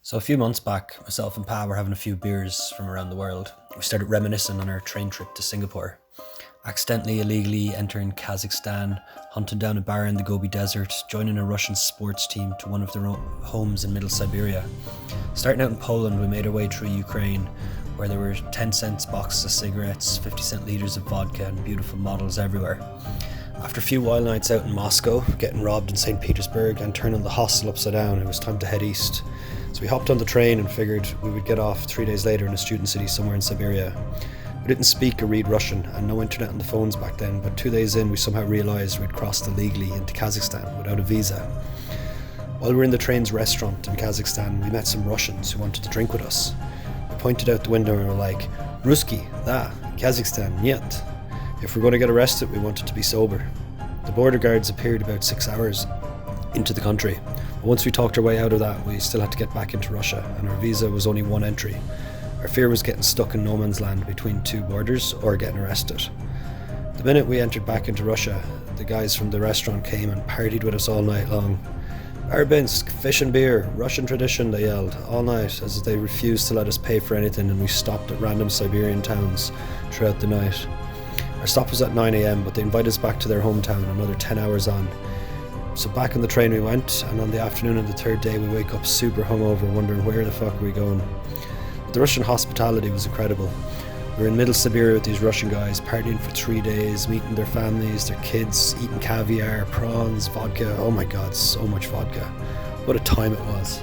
So a few months back, myself and Pa were having a few beers from around the world. We started reminiscing on our train trip to Singapore. Accidentally, illegally entering Kazakhstan, hunting down a bar in the Gobi Desert, joining a Russian sports team to one of their homes in Middle Siberia. Starting out in Poland, we made our way through Ukraine, where there were 10 cents boxes of cigarettes, 50-cent litres of vodka, and beautiful models everywhere. After a few wild nights out in Moscow, getting robbed in St. Petersburg, and turning the hostel upside down, it was time to head east. So we hopped on the train and figured we would get off 3 days later in a student city somewhere in Siberia. We didn't speak or read Russian, and no internet on the phones back then, but 2 days in we somehow realised we'd crossed illegally into Kazakhstan without a visa. While we were in the train's restaurant in Kazakhstan, we met some Russians who wanted to drink with us. We pointed out the window and were like, "Ruski, da, Kazakhstan, niet." If we're going to get arrested, we wanted to be sober. The border guards appeared about 6 hours into the country. But once we talked our way out of that, we still had to get back into Russia, and our visa was only one entry. Our fear was getting stuck in no man's land between two borders or getting arrested. The minute we entered back into Russia, the guys from the restaurant came and partied with us all night long. "Arbinsk, fish and beer, Russian tradition," they yelled, all night, as they refused to let us pay for anything, and we stopped at random Siberian towns throughout the night. Our stop was at 9 a.m, but they invited us back to their hometown another 10 hours on. So back on the train we went, and on the afternoon of the third day we wake up super hungover, wondering where the fuck are we going. But the Russian hospitality was incredible. We were in Middle Siberia with these Russian guys, partying for 3 days, meeting their families, their kids, eating caviar, prawns, vodka. Oh my god, so much vodka. What a time it was.